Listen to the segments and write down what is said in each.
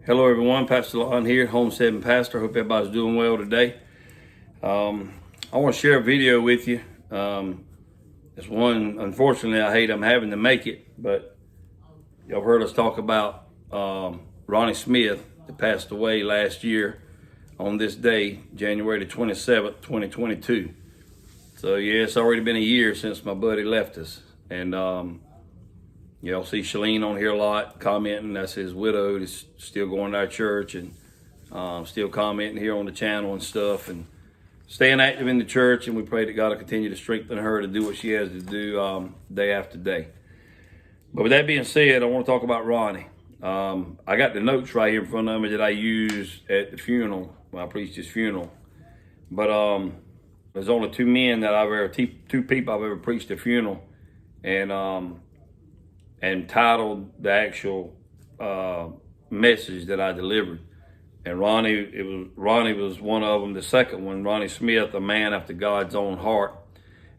Hello everyone, Pastor Lon here, Homesteading Pastor. Hope everybody's doing well today. I want to share a video with you. It's one, unfortunately, I'm having to make it, but y'all heard us talk about Ronnie Smith that passed away last year on this day, January the 27th, 2022. So yeah, it's already been a year since my buddy left us. And y'all see Shalene on here a lot, commenting. That's his widow that's still going to our church and still commenting here on the channel and stuff and staying active in the church. And we pray that God will continue to strengthen her to do what she has to do day after day. But with that being said, I want to talk about Ronnie. I got the notes right here in front of me that I used at the funeral when I preached his funeral. But there's only two people I've ever preached a funeral and titled the actual message that I delivered. And Ronnie was one of them. The second one, Ronnie Smith, a man after God's own heart.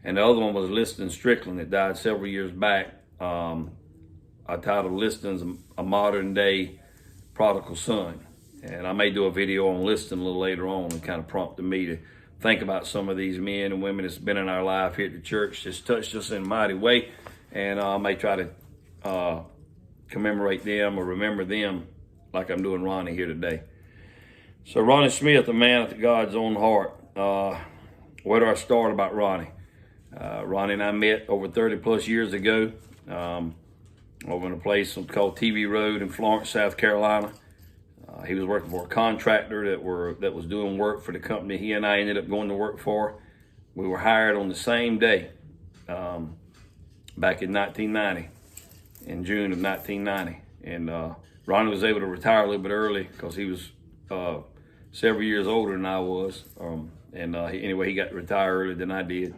And the other one was Liston Strickland that died several years back. I titled Liston's a modern day prodigal son. And I may do a video on Liston a little later on and kind of prompted me to think about some of these men and women that's been in our life here at the church, just touched us in a mighty way. And I may try to commemorate them or remember them like I'm doing Ronnie here today. So Ronnie Smith, a man after God's own heart. Where do I start about Ronnie? Ronnie and I met over 30 plus years ago over in a place called TV Road in Florence, South Carolina. He was working for a contractor that was doing work for the company he and I ended up going to work for. We were hired on the same day back in 1990. In June of 1990. And Ronnie was able to retire a little bit early because he was several years older than I was. Anyway, he got to retire earlier than I did.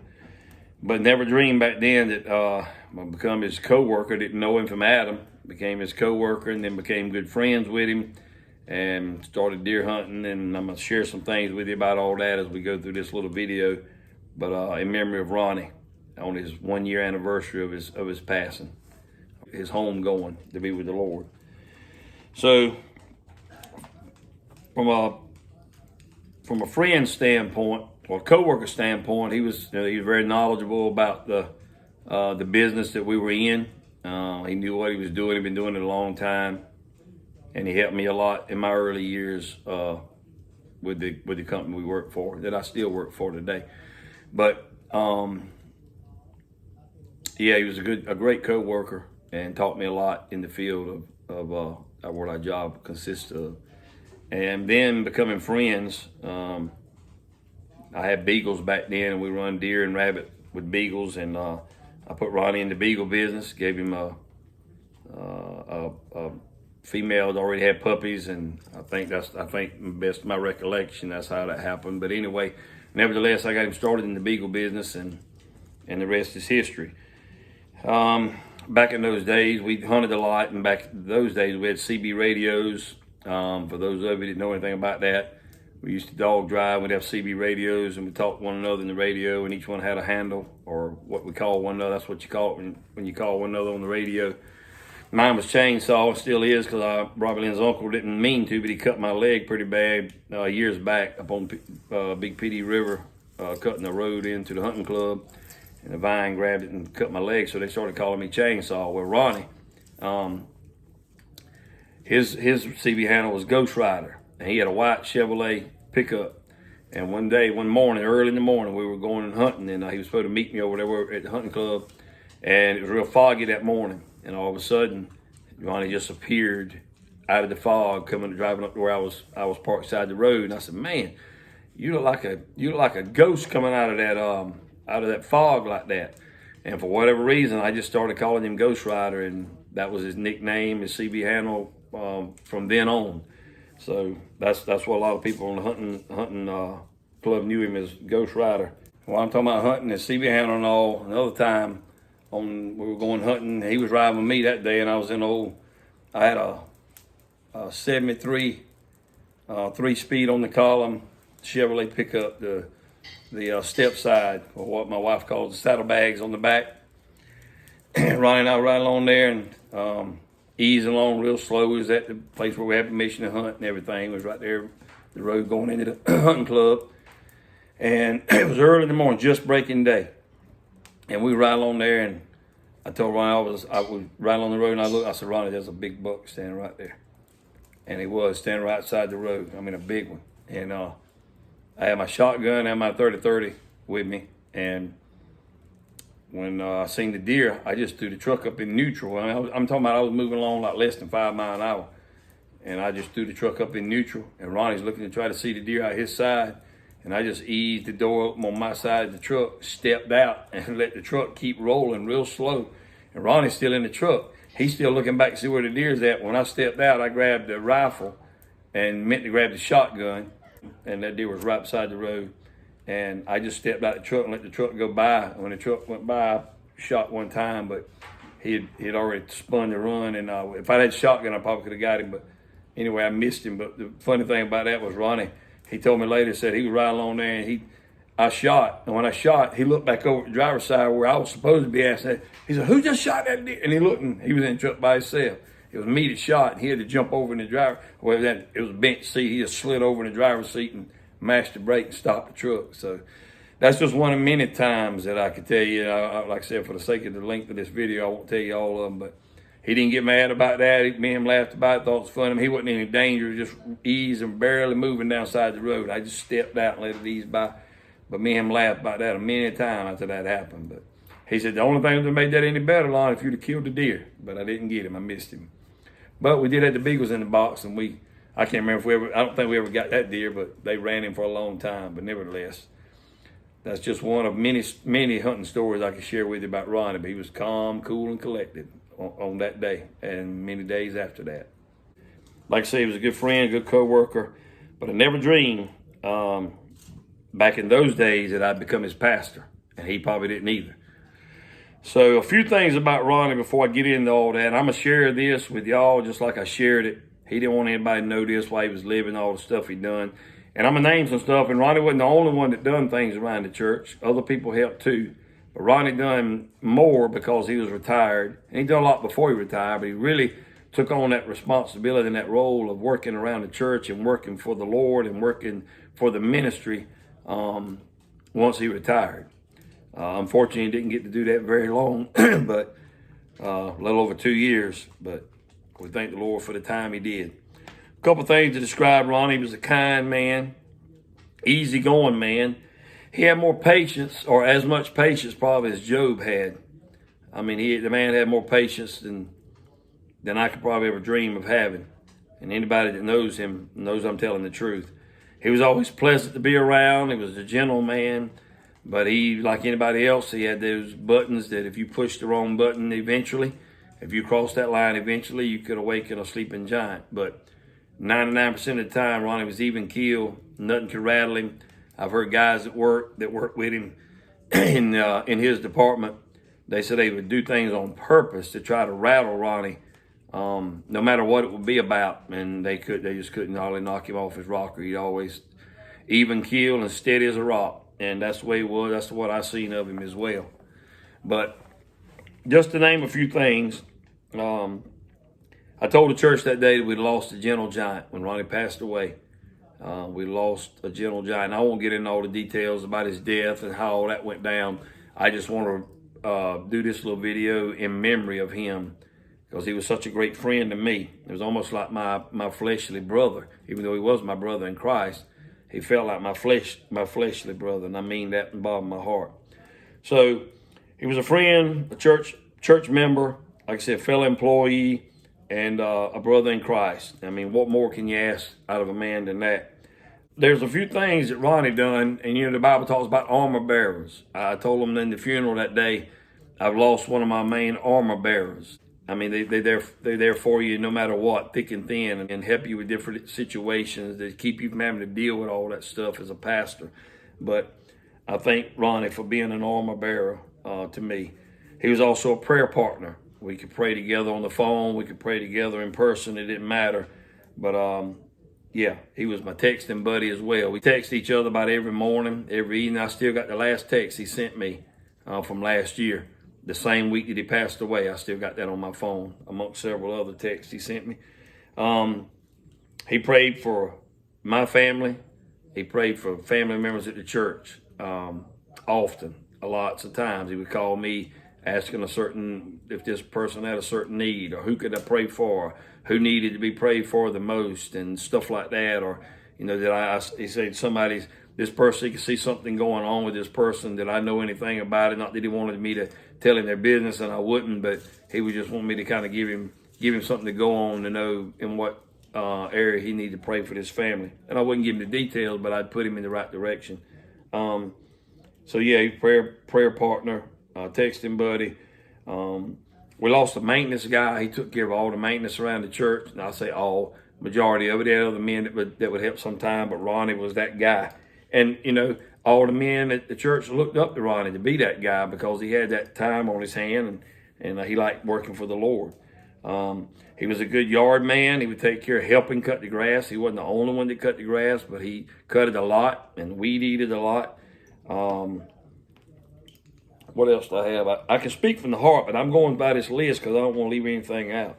But never dreamed back then that I'd become his co-worker. Didn't know him from Adam. Became his co-worker and then became good friends with him and started deer hunting. And I'm going to share some things with you about all that as we go through this little video. But in memory of Ronnie on his 1 year anniversary of his passing. His home going to be with the Lord. So from a friend standpoint or co-worker standpoint, he was very knowledgeable about the business that we were in. He knew what he was doing. He'd been doing it a long time, and he helped me a lot in my early years with the company we worked for, that I still work for today. But yeah, he was a great co-worker and taught me a lot in the field of what our job consists of. And then becoming friends, I had beagles back then, and we run deer and rabbit with beagles. And I put Ronnie in the beagle business, gave him a female that already had puppies, and I think best of my recollection, that's how that happened. But anyway, nevertheless, I got him started in the beagle business, and the rest is history. Back in those days, we hunted a lot, and back in those days, we had CB radios. For those of you that didn't know anything about that, we used to dog drive. We'd have CB radios, and we talked to one another in the radio, and each one had a handle, or what we call one another. That's what you call it when you call one another on the radio. Mine was chainsaw, still is, because Robbie Lynn's uncle didn't mean to, but he cut my leg pretty bad years back up on Big PD River, cutting the road into the hunting club. And the vine grabbed it and cut my leg, so they started calling me Chainsaw. Well, Ronnie, his CB handle was Ghost Rider, and he had a white Chevrolet pickup. And one morning, early in the morning, we were going hunting, and he was supposed to meet me over there at the hunting club. And it was real foggy that morning, and all of a sudden, Ronnie just appeared out of the fog, driving up to where I was parked beside the road. And I said, "Man, you look like a ghost coming out of that fog like that." And for whatever reason, I just started calling him Ghost Rider, and that was his nickname, his CB handle from then on. So that's what a lot of people on the hunting club knew him as Ghost Rider. While I'm talking about hunting, his CB handle and all, another time we were going hunting, he was riding with me that day, and I had a 73 3-speed on the column Chevrolet pickup, the step side, or what my wife calls the saddlebags on the back. Ronnie and I were right along there, and easing along real slow. We was at the place where we had permission to hunt and everything. It was right there, the road going into the hunting club. And it was early in the morning, just breaking day. And we ride along there, and I told Ronnie I was right on the road, and I said, Ronnie, there's a big buck standing right there. And he was standing right outside the road. I mean, a big one. And I had my shotgun and my 30-30 with me. And when I seen the deer, I just threw the truck up in neutral. I mean, I'm talking about I was moving along like less than 5 miles an hour. And I just threw the truck up in neutral. And Ronnie's looking to try to see the deer out his side. And I just eased the door up on my side of the truck, stepped out, and let the truck keep rolling real slow. And Ronnie's still in the truck. He's still looking back to see where the deer's at. When I stepped out, I grabbed the rifle and meant to grab the shotgun. And that deer was right beside the road. And I just stepped out the truck and let the truck go by. When the truck went by, I shot one time, but he had already spun to run. And if I had a shotgun, I probably could have got him. But anyway, I missed him. But the funny thing about that was Ronnie, he told me later, said he was riding along there, and I shot. And when I shot, he looked back over at the driver's side where I was supposed to be at. He said, who just shot that deer? And he looked, and he was in the truck by himself. It was me that shot, and he had to jump over in the driver. Well, it was a bench seat. He just slid over in the driver's seat and mashed the brake and stopped the truck. So that's just one of many times that I could tell you. Like I said, for the sake of the length of this video, I won't tell you all of them, but he didn't get mad about that. Me and him laughed about it, thought it was funny. He wasn't in any danger, just ease and barely moving down side the road. I just stepped out and let it ease by. But me and him laughed about that a many times after that happened. But he said, the only thing that made that any better, Lon, if you'd have killed the deer. But I didn't get him. I missed him. But we did have the beagles in the box, and I can't remember if I don't think we ever got that deer, but they ran him for a long time. But nevertheless, that's just one of many, many hunting stories I can share with you about Ronnie. But he was calm, cool, and collected on that day and many days after that. Like I say, he was a good friend, good co-worker, but I never dreamed back in those days that I'd become his pastor, and he probably didn't either. So a few things about Ronnie before I get into all that. I'm going to share this with y'all just like I shared it. He didn't want anybody to know this while he was living, all the stuff he done. And I'm going to name some stuff, and Ronnie wasn't the only one that done things around the church. Other people helped too. But Ronnie done more because he was retired. And he done a lot before he retired, but he really took on that responsibility and that role of working around the church and working for the Lord and working for the ministry once he retired. Unfortunately, he didn't get to do that very long, but a little over 2 years. But we thank the Lord for the time he did. A couple things to describe Ronnie. He was a kind man, easygoing man. He had more patience, or as much patience probably as Job had. I mean, the man had more patience than I could probably ever dream of having. And anybody that knows him knows I'm telling the truth. He was always pleasant to be around. He was a gentle man. But he, like anybody else, he had those buttons that if you pushed the wrong button eventually, if you crossed that line eventually, you could awaken a sleeping giant. But 99% of the time, Ronnie was even keeled. Nothing could rattle him. I've heard guys that work with him in his department. They said they would do things on purpose to try to rattle Ronnie, no matter what it would be about. And they just couldn't hardly knock him off his rocker. He'd always even keeled and steady as a rock. And that's the way he was. That's what I seen of him as well. But just to name a few things, I told the church that day that we lost a gentle giant when Ronnie passed away. We lost a gentle giant. I won't get into all the details about his death and how all that went down. I just want to do this little video in memory of him because he was such a great friend to me. It was almost like my fleshly brother. Even though he was my brother in Christ, he felt like my fleshly brother, and I mean that in the bottom of my heart. So he was a friend, a church member, like I said, fellow employee, and a brother in Christ. I mean, what more can you ask out of a man than that? There's a few things that Ronnie done, and the Bible talks about armor bearers. I told him in the funeral that day, I've lost one of my main armor bearers. I mean, they're there for you no matter what, thick and thin, and help you with different situations that keep you from having to deal with all that stuff as a pastor. But I thank Ronnie for being an armor bearer to me. He was also a prayer partner. We could pray together on the phone. We could pray together in person. It didn't matter. But yeah, he was my texting buddy as well. We text each other about every morning, every evening. I still got the last text he sent me from last year. the same week that he passed away. I still got that on my phone, amongst several other texts he sent me. He prayed for my family. He prayed for family members at the church often, lots of times. He would call me asking if this person had a certain need, or who could I pray for, who needed to be prayed for the most, and stuff like that. Or, he said this person, he could see something going on with this person that I know anything about it. Not that he wanted me to tell him their business, and I wouldn't, but he would just want me to kind of give him something to go on to know in what area he needed to pray for this family. And I wouldn't give him the details, but I'd put him in the right direction. So yeah, prayer partner, texting buddy. We lost a maintenance guy. He took care of all the maintenance around the church. And I say all, majority of it. There had other men that would help sometime, but Ronnie was that guy. And, all the men at the church looked up to Ronnie to be that guy because he had that time on his hand, and he liked working for the Lord. He was a good yard man. He would take care of helping cut the grass. He wasn't the only one that cut the grass, but he cut it a lot and weed eated a lot. What else do I have? I can speak from the heart, but I'm going by this list because I don't want to leave anything out.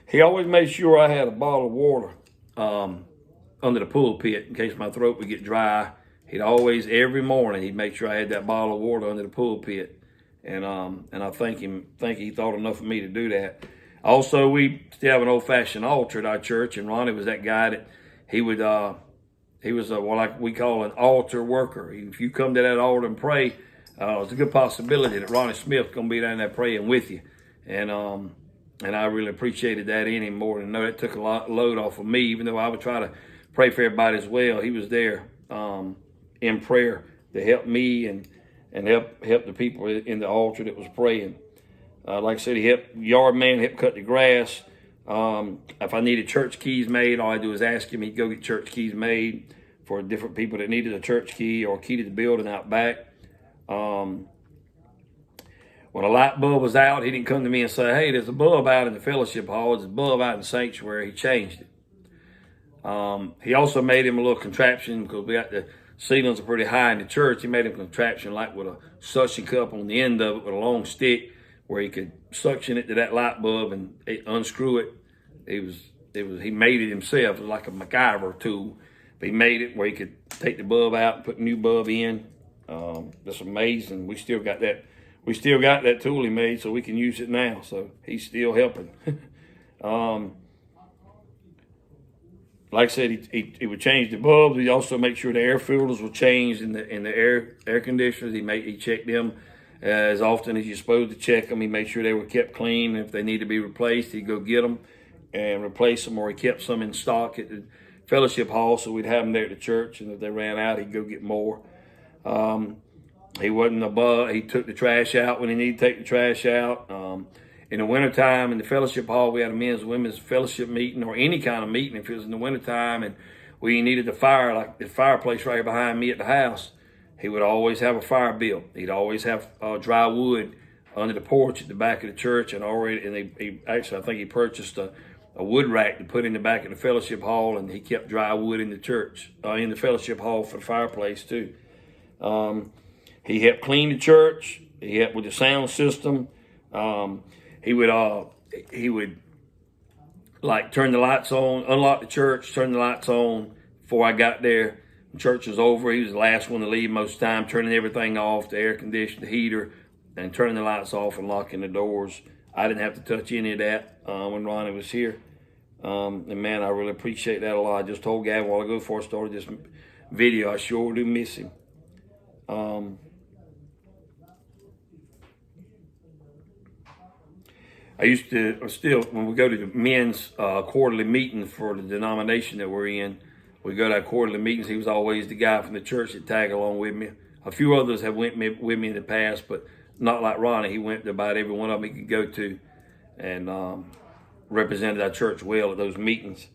He always made sure I had a bottle of water under the pulpit in case my throat would get dry. He'd always, every morning, he'd make sure I had that bottle of water under the pulpit. And I think he thought enough of me to do that. Also, we still have an old-fashioned altar at our church, and Ronnie was that guy that he was what we call an altar worker. If you come to that altar and pray, it's a good possibility that Ronnie Smith's going to be down there praying with you. And I really appreciated that in him more than no. That took a load off of me, even though I would try to pray for everybody as well. He was there in prayer to help me and help the people in the altar that was praying. Like I said, he helped yard man, helped cut the grass. If I needed church keys made, all I do is ask him. He'd go get church keys made for different people that needed a church key or a key to the building out back. When a light bulb was out, he didn't come to me and say, "Hey, there's a bulb out in the fellowship hall. There's a bulb out in the sanctuary." He changed it. He also made him a little contraption because we got the ceilings are pretty high in the church. He made him a contraption like with a suction cup on the end of it with a long stick where he could suction it to that light bulb and unscrew it. He made it himself. It was like a MacGyver tool. But he made it where he could take the bulb out and put a new bulb in. That's amazing. We still got that. We still got that tool he made, so we can use it now. So he's still helping. Like I said, he would change the bulbs. He'd also make sure the air filters were changed in the air conditioners. He checked them as often as you're supposed to check them. He made sure they were kept clean. If they need to be replaced, he'd go get them and replace them, or he kept some in stock at the fellowship hall, so we'd have them there at the church. And if they ran out, he'd go get more. He wasn't above. He took the trash out when he needed to take the trash out. In the wintertime, in the fellowship hall, we had a men's and women's fellowship meeting, or any kind of meeting if it was in the wintertime, and we needed the fire, like the fireplace right behind me at the house. He would always have a fire built. He'd always have dry wood under the porch at the back of the church, and he actually, I think he purchased a wood rack to put in the back of the fellowship hall, and he kept dry wood in the church, in the fellowship hall for the fireplace too. He helped clean the church. He helped with the sound system. He would like turn the lights on, unlock the church, turn the lights on before I got there. When church was over, he was the last one to leave most of the time, turning everything off, the air conditioner, the heater, and turning the lights off and locking the doors. I didn't have to touch any of that when Ronnie was here. And man, I really appreciate that a lot. I just told Gavin a while ago before I started this video, I sure do miss him. When we go to the men's quarterly meeting for the denomination that we're in, we go to our quarterly meetings. He was always the guy from the church that tagged along with me. A few others have went with me in the past, but not like Ronnie. He went to about every one of them he could go to and represented our church well at those meetings.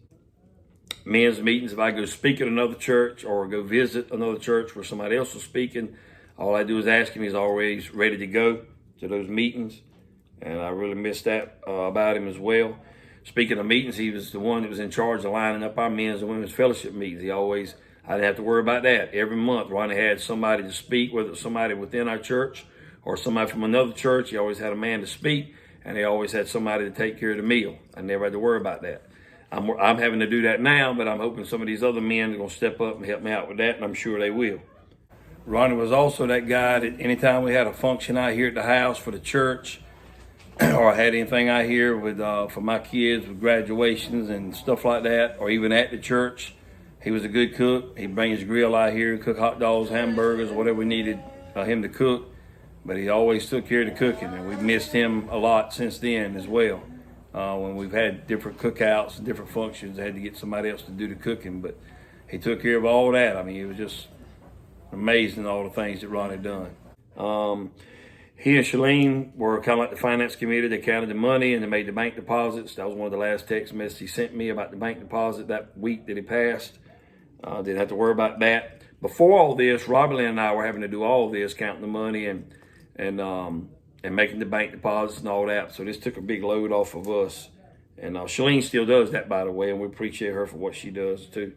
Men's meetings, if I go speak at another church or go visit another church where somebody else is speaking, all I do is ask him. He's always ready to go to those meetings. And I really miss that about him as well. Speaking of meetings, he was the one that was in charge of lining up our men's and women's fellowship meetings. I didn't have to worry about that. Every month, Ronnie had somebody to speak, whether it's somebody within our church or somebody from another church, he always had a man to speak, and he always had somebody to take care of the meal. I never had to worry about that. I'm having to do that now, but I'm hoping some of these other men are going to step up and help me out with that, and I'm sure they will. Ronnie was also that guy that anytime we had a function out here at the house for the church, or I had anything out here with for my kids with graduations and stuff like that, or even at the church, he was a good cook. He'd bring his grill out here and cook hot dogs, hamburgers, whatever we needed him to cook. But he always took care of the cooking, and we've missed him a lot since then as well. When we've had different cookouts and different functions, I had to get somebody else to do the cooking, but he took care of all that. I mean, it was just amazing all the things that Ronnie done. He and Shalene were kind of like the finance committee. They counted the money and they made the bank deposits. That was one of the last text messages he sent me about the bank deposit that week that he passed. Didn't have to worry about that. Before all this, Robbie Lynn and I were having to do all of this, counting the money and making the bank deposits and all that. So this took a big load off of us. And Shalene still does that, by the way, and we appreciate her for what she does too.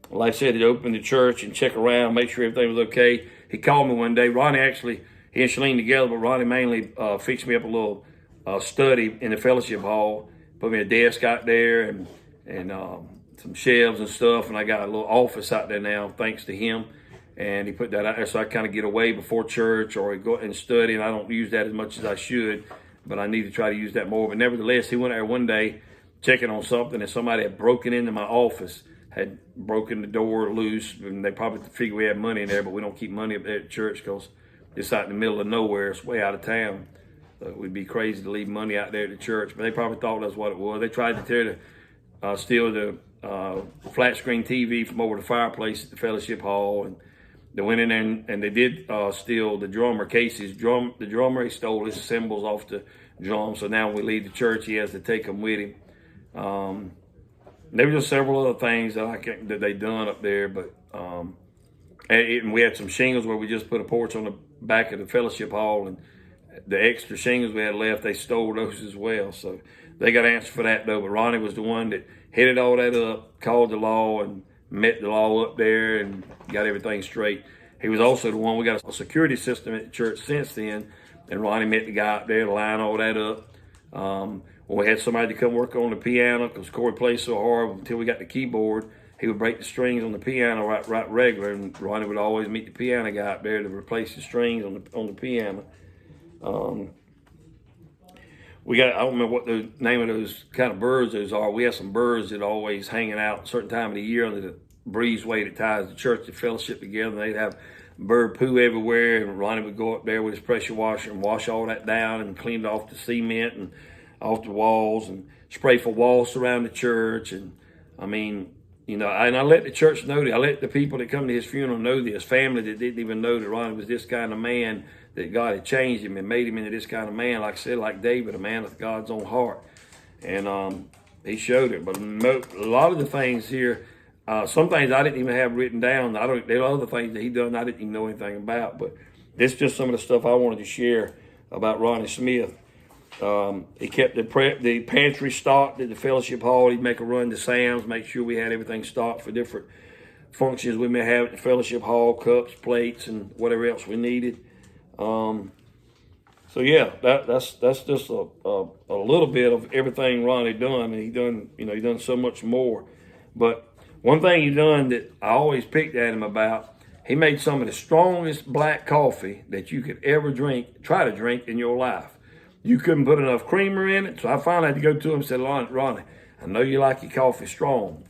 Like I said, he'd open the church and check around, make sure everything was okay. He called me one day. Ronnie actually, he and Shalene together, but Ronnie mainly fixed me up a little study in the fellowship hall, put me a desk out there and some shelves and stuff, and I got a little office out there now thanks to him. And he put that out there so I kind of get away before church or go and study, and I don't use that as much as I should, but I need to try to use that more. But nevertheless, he went there one day checking on something, and somebody had broken into my office, had broken the door loose, and they probably figured we had money in there, but we don't keep money up there at church because it's out in the middle of nowhere. It's way out of town. So it would be crazy to leave money out there at the church, but they probably thought that's what it was. They tried to steal the flat screen TV from over the fireplace at the fellowship hall, and they went in there and they did steal the drummer, Casey's drum. The drummer, he stole his cymbals off the drum, so now when we leave the church, he has to take them with him. There were just several other things that they done up there, but and we had some shingles where we just put a porch on the back of the fellowship hall, and the extra shingles we had left, they stole those as well. So they got answer for that though. But Ronnie was the one that headed all that up, called the law, and met the law up there, and got everything straight. He was also the one, we got a security system at the church since then, and Ronnie met the guy up there to line all that up. When we had somebody to come work on the piano, because Corey plays so hard, until we got the keyboard, he would break the strings on the piano right regular, and Ronnie would always meet the piano guy up there to replace the strings on the piano. I don't remember what the name of those kind of birds those are. We have some birds that are always hanging out a certain time of the year under the breezeway that ties the church and fellowship together. They'd have bird poo everywhere, and Ronnie would go up there with his pressure washer and wash all that down and clean off the cement and off the walls and spray for walls around the church. And I mean, you know, and I let the church know that. I let the people that come to his funeral know this, family that didn't even know that Ronnie was this kind of man, that God had changed him and made him into this kind of man, like I said, like David, a man of God's own heart. And he showed it. But a lot of the things here, some things I didn't even have written down. There are other things that he done I didn't even know anything about. But this is just some of the stuff I wanted to share about Ronnie Smith. He kept the pantry stocked at the fellowship hall. He'd make a run to Sam's, make sure we had everything stocked for different functions we may have at the fellowship hall, cups, plates, and whatever else we needed. So yeah, that's just a little bit of everything Ronnie done, and he done so much more. But one thing he done that I always picked at him about, he made some of the strongest black coffee that you could ever try to drink in your life. You couldn't put enough creamer in it, so I finally had to go to him and said, Ronnie, I know you like your coffee strong,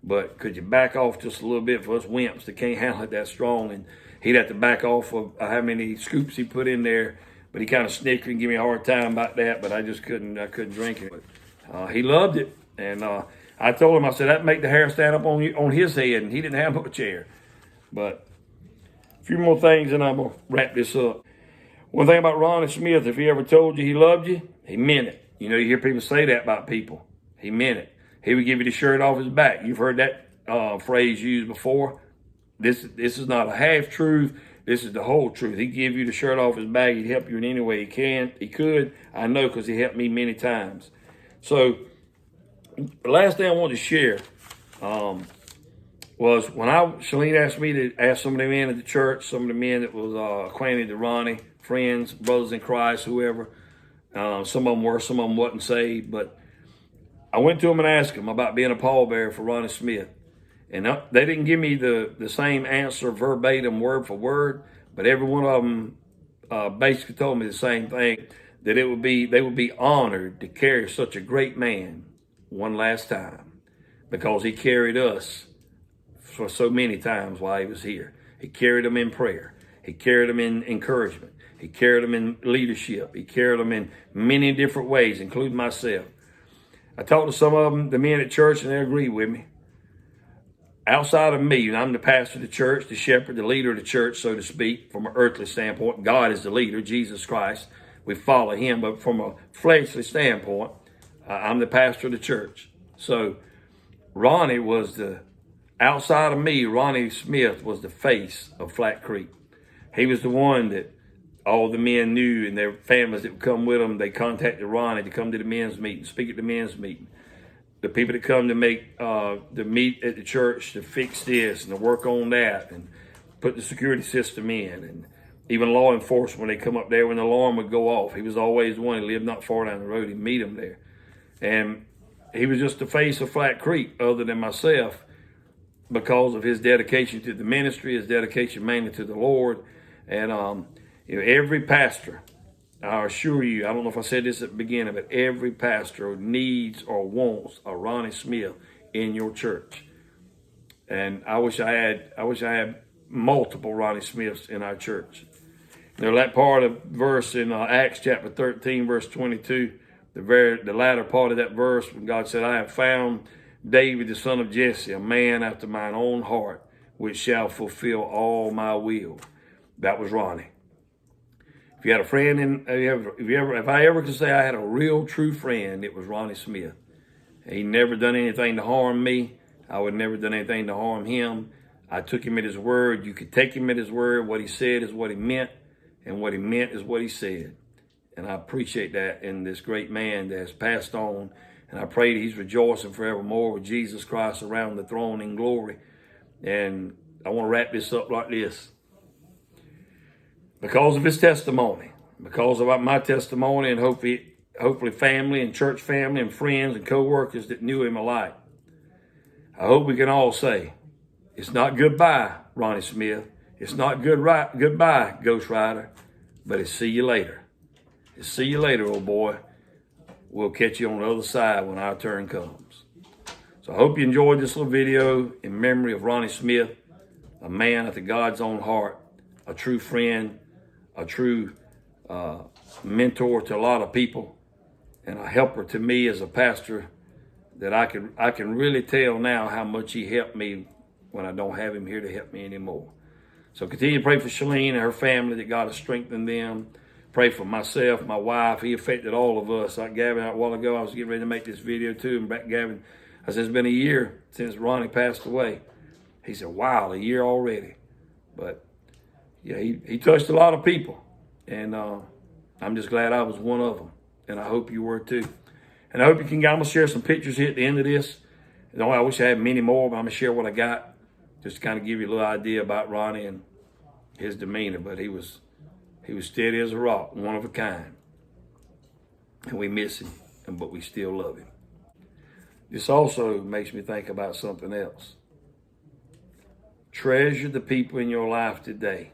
but could you back off just a little bit for us wimps that can't handle it that strong? And he'd have to back off of how many scoops he put in there, but he kind of snickered and gave me a hard time about that, but I just couldn't drink it. But, he loved it, and I told him, I said, that'd make the hair stand up on his head, and he didn't have much hair. But a few more things, and I'm going to wrap this up. One thing about Ronnie Smith, if he ever told you he loved you, he meant it. You know, you hear people say that about people. He meant it. He would give you the shirt off his back. You've heard that phrase used before. This is not a half-truth. This is the whole truth. He'd give you the shirt off his back. He'd help you in any way he could. I know, because he helped me many times. So the last thing I wanted to share was when Shalene asked me to ask some of the men at the church, some of the men that was acquainted to Ronnie, friends, brothers in Christ, whoever. Some of them were, some of them wasn't saved. But I went to them and asked them about being a pallbearer for Ronnie Smith. And they didn't give me the same answer verbatim, word for word, but every one of them basically told me the same thing, that they would be honored to carry such a great man one last time, because he carried us for so many times while he was here. He carried them in prayer. He carried them in encouragement. He carried them in leadership. He carried them in many different ways, including myself. I talked to some of them, the men at church, and they agreed with me. Outside of me, and I'm the pastor of the church, the shepherd, the leader of the church, so to speak, from an earthly standpoint. God is the leader, Jesus Christ. We follow him, but from a fleshly standpoint, I'm the pastor of the church. So Ronnie was outside of me, Ronnie Smith was the face of Flat Creek. He was the one that all the men knew, and their families that would come with them, they contacted Ronnie to come to the men's meeting, speak at the men's meeting. The people that come to make the meet at the church to fix this and to work on that and put the security system in, and even law enforcement, when they come up there when the alarm would go off. He was always one. He lived not far down the road. He'd meet them there. And he was just the face of Flat Creek other than myself, because of his dedication to the ministry, his dedication mainly to the Lord. And every pastor, I assure you, I don't know if I said this at the beginning, but every pastor needs or wants a Ronnie Smith in your church. And I wish I had multiple Ronnie Smiths in our church. Now, that part of verse in Acts chapter 13, verse 22, the latter part of that verse, when God said, I have found David, the son of Jesse, a man after mine own heart, which shall fulfill all my will. That was Ronnie. If you had a friend, if I ever could say I had a real true friend, it was Ronnie Smith. He never done anything to harm me. I would never done anything to harm him. I took him at his word. You could take him at his word. What he said is what he meant, and what he meant is what he said. And I appreciate that in this great man that has passed on. And I pray that he's rejoicing forevermore with Jesus Christ around the throne in glory. And I want to wrap this up like this. Because of his testimony, because of my testimony, and hopefully family and church family and friends and co-workers that knew him alike, I hope we can all say, it's not goodbye, Ronnie Smith. It's not goodbye, Ghost Rider, but it's see you later. It's see you later, old boy. We'll catch you on the other side when our turn comes. So I hope you enjoyed this little video in memory of Ronnie Smith, a man after God's own heart, a true friend, a true mentor to a lot of people, and a helper to me as a pastor, that I can really tell now how much he helped me when I don't have him here to help me anymore. So continue to pray for Shalene and her family, that God has strengthened them. Pray for myself, my wife. He affected all of us. Like Gavin, a while ago, I was getting ready to make this video too, and back Gavin, I said, it's been a year since Ronnie passed away. He said, wow, a year already. But yeah, he touched a lot of people, and I'm just glad I was one of them, and I hope you were too. And I hope you can, I'm going to share some pictures here at the end of this. I wish I had many more, but I'm going to share what I got, just to kind of give you a little idea about Ronnie and his demeanor. But he was steady as a rock, one of a kind. And we miss him, but we still love him. This also makes me think about something else. Treasure the people in your life today,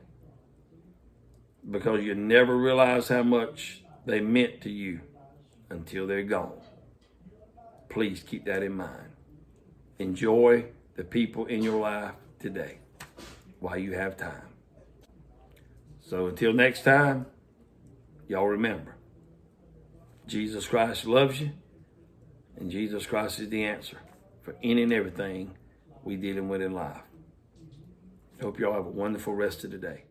because you never realize how much they meant to you until they're gone. Please keep that in mind. Enjoy the people in your life today while you have time. So until next time, y'all remember, Jesus Christ loves you, and Jesus Christ is the answer for any and everything we're dealing with in life. Hope y'all have a wonderful rest of the day.